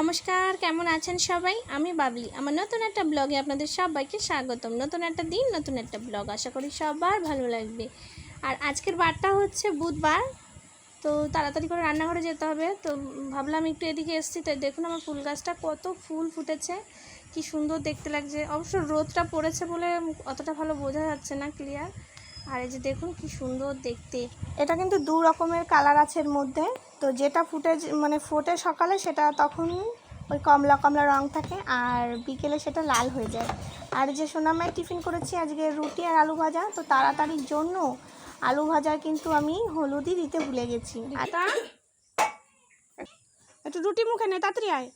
নমস্কার, কেমন আছেন সবাই? আমি বাবলি। আমার নতুন একটা ব্লগে আপনাদের সবাইকে স্বাগতম। নতুন একটা দিন, নতুন একটা ব্লগ। আশা করি সবার ভালো লাগবে। আর আজকের বারটা হচ্ছে বুধবার, তো তাড়াতাড়ি করে রান্নাঘরে যেতে হবে। তো ভাবলাম একটু এদিকে এসেছি, তাই দেখুন আমার ফুল গাছটা কত ফুল ফুটেছে, কি সুন্দর দেখতে লাগছে। অবশ্য রোদটা পড়েছে বলে অতটা ভালো বোঝা যাচ্ছে না ক্লিয়ার। আর এই যে দেখুন কি সুন্দর দেখতে। এটা কিন্তু দু রকমের কালার আছে এর মধ্যে। তো যেটা ফোটে সকালে সেটা তখন ওই কমলা কমলা রং থাকে, আর বিকেলে সেটা লাল হয়ে যায়। আর যে সোনামায় টিফিন করেছি আজকে রুটি আর আলু ভাজা, তো তাড়াতাড়ির জন্য আলু ভাজা কিন্তু আমি হলুদই দিতে ভুলে গেছি। একটু রুটি মুখে নে, তাড়াতাড়ি আয়,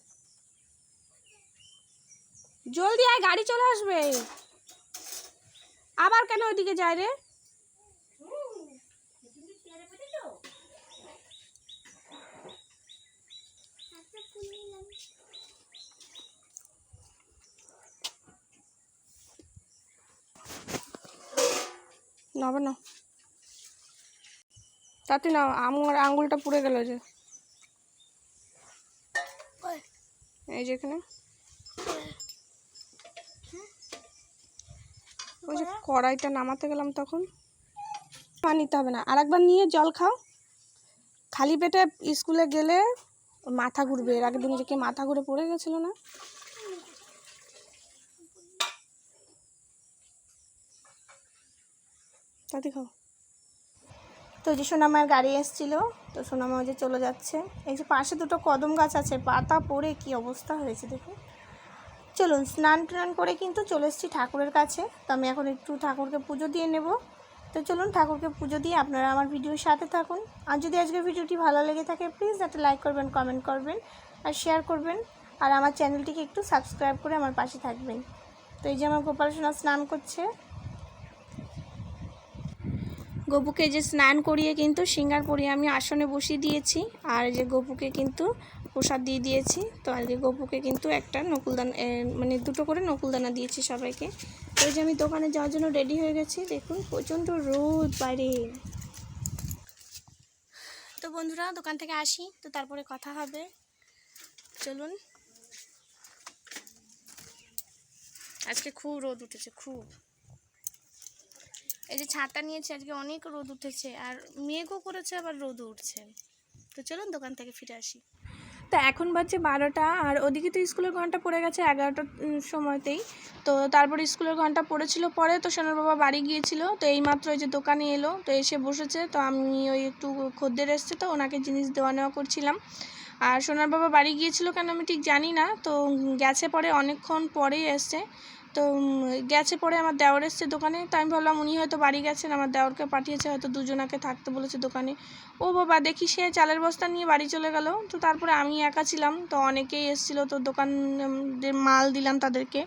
জলদি আয়, গাড়ি চলে আসবে। আবার কেন ওইদিকে যায় রে? নবে না, তাতে না আমার আঙুলটা পুড়ে গেল। যে এই যে এখানে ওই যে কড়াইটা নামাতে গেলাম তখন নিতে হবে না, আর একবার নিয়ে জল খাও। খালি পেটে স্কুলে গেলে মাথা ঘুরবে। এর আগের দিন যে কি মাথা ঘুরে পড়ে গেছিল না? তাতে খাও। তো যে সোনামার গাড়ি এসেছিল, তো সোনামা ওই যে চলে যাচ্ছে। এই যে পাশে দুটো কদম গাছ আছে, পাতা পড়ে কি অবস্থা হয়েছে দেখুন। চলুন স্নান টান করে কিন্তু চলে এসেছি ঠাকুরের কাছে। তো আমি এখন একটু ঠাকুরকে পুজো দিয়ে নেব। তো চলুন ঠাকুরকে পুজো দিয়ে আপনারা আমার ভিডিওর সাথে থাকুন। আর যদি আজকের ভিডিওটি ভালো লেগে থাকে প্লিজ একটা লাইক করবেন, কমেন্ট করবেন আর শেয়ার করবেন। আর আমার চ্যানেলটিকে একটু সাবস্ক্রাইব করে আমার পাশে থাকবেন। তো এই যে আমার গোপাল সোনা স্নান করছে। গপুকে যে স্নান করিয়ে কিন্তু সিঙ্গার পরিয়ে আমি আসনে বসিয়ে দিয়েছি। আর যে গপুকে কিন্তু প্রসাদ দিয়ে দিয়েছি। তো আজকে গপুকে কিন্তু একটা নকুলদানা, মানে দুটো করে নকুলদানা দিয়েছি সবাইকে। তো যে আমি দোকানে যাওয়ার জন্য রেডি হয়ে গেছি। দেখুন প্রচণ্ড রোদ বাইরে। তো বন্ধুরা দোকান থেকে আসি, তো তারপরে কথা হবে। চলুন। আজকে খুব রোদ উঠেছে, খুব। এই যে ছাতা নিয়েছি, আজকে অনেক রোদ উঠেছে, আর মেঘও করেছে আবার রোদ উঠছে। তো চলুন দোকান থেকে ফিরে আসি। তো এখন বাজছে 12টা, আর ওদিকে তো স্কুলের ঘন্টা পড়ে গেছে 11টার সময়তেই। তো তারপরে স্কুলের ঘন্টা পড়েছিল পরে, তো সোনার বাবা বাড়ি গিয়েছিল। তো এইমাত্র ওই যে দোকানে এলো, তো এসে বসেছে। তো আমি ওই একটু খদ্দের এসছে, তো ওনাকে জিনিস দেওয়া নেওয়া করছিলাম। আর সোনার বাবা বাড়ি গিয়েছিল কেন আমি ঠিক জানি না, তো গেছে পরে, অনেকক্ষণ পরেই এসছে। তো গেছে পরে আমার দেওর এসছে দোকানে। তো আমি ভাবলাম উনি হয়তো বাড়ি গেছেন, আমার দেওরকে পাঠিয়েছে, হয়তো দুজনাকে থাকতে বলেছে দোকানে। ও বাবা, দেখি সে চালের বস্তা নিয়ে বাড়ি চলে গেল। তো তারপরে আমি একা ছিলাম, তো অনেকেই এসেছিলো, তো দোকানের মাল দিলাম তাদেরকে।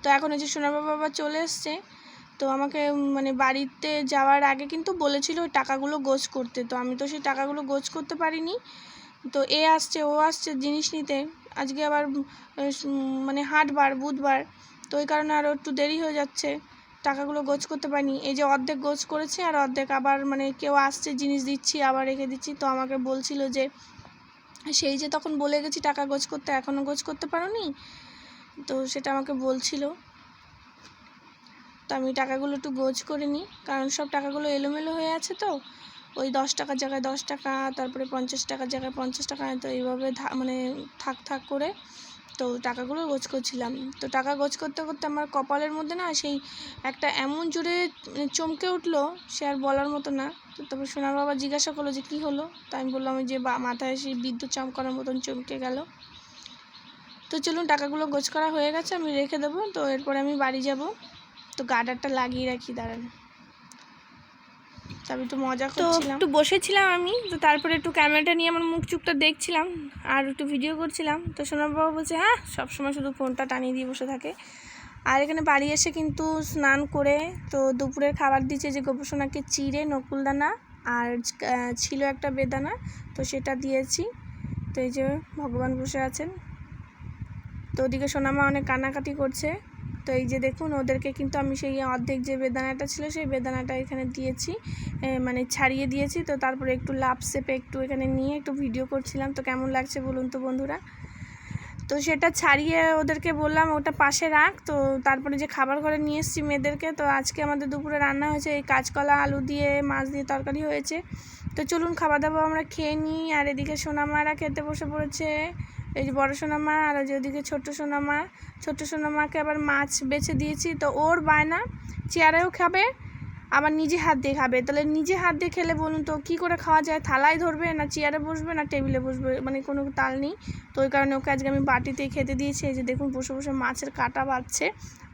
তো এখন এই যে সোনার বাবা চলে এসছে। তো আমাকে বাড়িতে যাওয়ার আগে কিন্তু বলেছিল ওই টাকাগুলো গোছ করতে। তো আমি তো সেই টাকাগুলো গোছ করতে পারিনি। তো এ আসছে, ও আসছে জিনিস নিতে। আজকে আবার হাটবার, বুধবার, তো ওই কারণে আরও একটু দেরি হয়ে যাচ্ছে। টাকাগুলো গোছ করতে পারিনি। এই যে অর্ধেক গোছ করেছি, আর অর্ধেক আবার কেউ আসছে জিনিস দিচ্ছি, আবার রেখে দিচ্ছি। তো আমাকে বলছিল যে সেই যে তখন বলে গেছি টাকা গোছ করতে, এখনও গোছ করতে পারোনি। তো সেটা আমাকে বলছিল। তো আমি টাকাগুলো একটু গোছ করে নিই, কারণ সব টাকাগুলো এলোমেলো হয়ে আছে। তো ওই 10 টাকার জায়গায় 10 টাকা, তারপরে 50 টাকার জায়গায় 50 টাকা, তো এইভাবে থাক করে তো টাকাগুলো গোছ করছিলাম। তো টাকা গোছ করতে করতে আমার কপালের মধ্যে না সেই একটা এমন জোরে চমকে উঠলো, সে আর বলার মতো না। তো তারপর সোনার বাবা জিজ্ঞাসা করলো যে কী হলো। তো আমি বললাম যে মাথায় সেই বিদ্যুৎ চমকানোর মতন চমকে গেল। তো চলুন টাকাগুলো গোছ করা হয়ে গেছে, আমি রেখে দেবো। তো এরপরে আমি বাড়ি যাব। তো গার্ডারটা লাগিয়ে রাখি, দাঁড়ান। তবে একটু মজা করছিলাম, একটু বসেছিলাম আমি। তো তারপরে একটু ক্যামেরাটা নিয়ে আমার মুখ চুপটা দেখছিলাম আর একটু ভিডিও করছিলাম। তো সোনার বাবা বলছে হ্যাঁ সবসময় শুধু ফোনটা টানিয়ে দিয়ে বসে থাকে। আর এখানে বাড়ি এসে কিন্তু স্নান করে তো দুপুরের খাবার দিচ্ছে যে গোপসোনাকে চিড়ে নকুলদানা আর ছিল একটা বেদানা, তো সেটা দিয়েছি। তো এই যে ভগবান বসে আছেন। তো ওদিকে সোনামা অনেক কান্নাকাটি করছে। তো এই যে দেখুন ওদেরকে কিন্তু আমি সেই অর্ধেক যে বেদানাটা ছিল সেই বেদানাটা এখানে দিয়েছি, ছাড়িয়ে দিয়েছি। তো তারপরে একটু লাভ শেপে একটু এখানে নিয়ে একটু ভিডিও করছিলাম। তো কেমন লাগছে বলুন তো বন্ধুরা। তো সেটা ছাড়িয়ে ওদেরকে বললাম ওটা পাশে রাখ। তো তারপরে যে খাবার ঘরে নিয়ে এসেছি মেয়েদেরকে। তো আজকে আমাদের দুপুরে রান্না হয়েছে এই কাঁচকলা আলু দিয়ে মাছ দিয়ে তরকারি হয়েছে। তো চলুন খাওয়া দাওয়া আমরা খেয়ে নিই। আর এদিকে সোনামারা খেতে বসে পড়েছে, এই যে বড় সোনামা, আর যে ওদিকে ছোট্ট সোনামাকে আবার মাছ বেছে দিয়েছি। তো ওর বায়না চেয়ারেও খাবে আবার নিজে হাত দিয়ে খাবে। তাহলে নিজে হাত দিয়ে খেলে বলুন তো কী করে খাওয়া যায়? থালায় ধরবে না চেয়ারে বসবে না টেবিলে বসবে, মানে কোনো তাল নেই। তো ওই কারণে ওকে আজকে আমি বাটিতেই খেতে দিয়েছি। এই যে দেখুন বসে বসে মাছের কাঁটা বাছছে,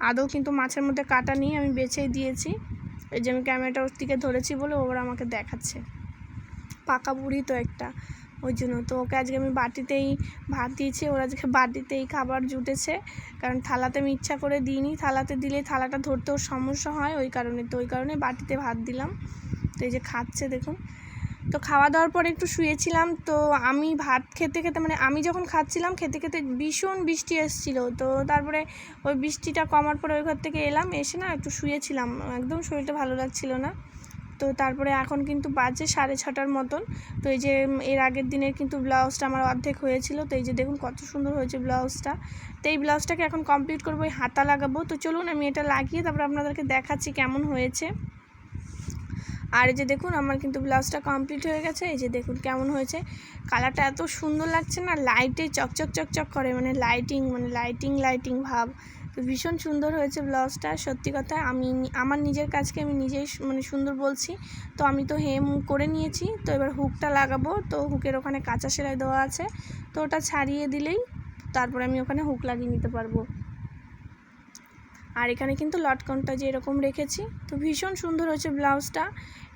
আদৌ কিন্তু মাছের মধ্যে কাঁটা নেই, আমি বেছেই দিয়েছি। এই যে আমি ক্যামেরাটা ওর দিকে ধরেছি বলে ওরা আমাকে দেখাচ্ছে, পাকা বুড়ি তো একটা, ওই জন্য। তো ওকে আজকে আমি বাটিতেই ভাত দিয়েছি, ওরা আজকে বাটিতেই খাবার জুটেছে, কারণ থালাতে আমি ইচ্ছা করে দিইনি, থালাতে দিলে থালাটা ধরতেও সমস্যা হয় ওই কারণে। তো ওই কারণে বাটিতে ভাত দিলাম। তো এই যে খাচ্ছে দেখুন। তো খাওয়া দাওয়ার পরে একটু শুয়েছিলাম। তো আমি ভাত খেতে খেতে, মানে আমি যখন খাচ্ছিলাম খেতে খেতে ভীষণ বৃষ্টি এসেছিলো। তো তারপরে ওই বৃষ্টিটা কমার পরে ওই ঘর থেকে এলাম, এসে না একটু শুয়েছিলাম, একদম শরীরটা ভালো লাগছিল না। তো তারপরে এখন কিন্তু বাজে 6:30 মতন। তো এই যে এর আগের দিনের কিন্তু ব্লাউজটা আমার অর্ধেক হয়েছিল। তো এই যে দেখুন কত সুন্দর হয়েছে ব্লাউজটা। তো এই ব্লাউজটাকে এখন কমপ্লিট করবো, এই হাতা লাগাবো। তো চলুন আমি এটা লাগিয়ে তারপরে আপনাদেরকে দেখাচ্ছি কেমন হয়েছে। আর এই যে দেখুন আমার কিন্তু ব্লাউজটা কমপ্লিট হয়ে গেছে। এই যে দেখুন কেমন হয়েছে, কালারটা এত সুন্দর লাগছে না, লাইটে চকচক করে, মানে লাইটিং ভাব। তো ভীষণ সুন্দর হয়েছে ব্লাউজটা, সত্যি কথা। আমি আমার নিজের কাজকে আমি নিজেই মানে সুন্দর বলছি। তো আমি তো হেম করে নিয়েছি। তো এবার হুকটা লাগাবো। তো হুকের ওখানে কাঁচা সেলাই দেওয়া আছে, তো ওটা ছাড়িয়ে দিলেই তারপরে আমি ওখানে হুক লাগিয়ে নিতে পারবো। আর এখানে কিন্তু লটকনটা যে এরকম রেখেছি। তো ভীষণ সুন্দর হয়েছে ব্লাউজটা।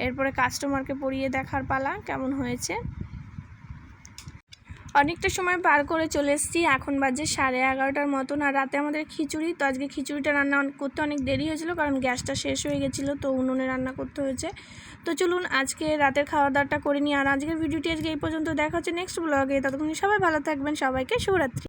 এরপরে কাস্টমারকে পরিয়ে দেখার পালা কেমন হয়েছে। অনেকটা সময় পার করে চলে এসেছি, এখন বাজে 11:30 মতন। আর রাতে আমাদের খিচুড়ি। তো আজকে খিচুড়িটা রান্না করতে অনেক দেরি হয়েছিল, কারণ গ্যাসটা শেষ হয়ে গেছিলো, তো উনুনে রান্না করতে হয়েছে। তো চলুন আজকে রাতের খাওয়া দাওয়াটা করে নিই। আর আজকের ভিডিওটি আজকে এই পর্যন্ত, দেখা হচ্ছে নেক্সট ব্লগে। ততক্ষণ সবাই ভালো থাকবেন, সবাইকে শুভরাত্রি।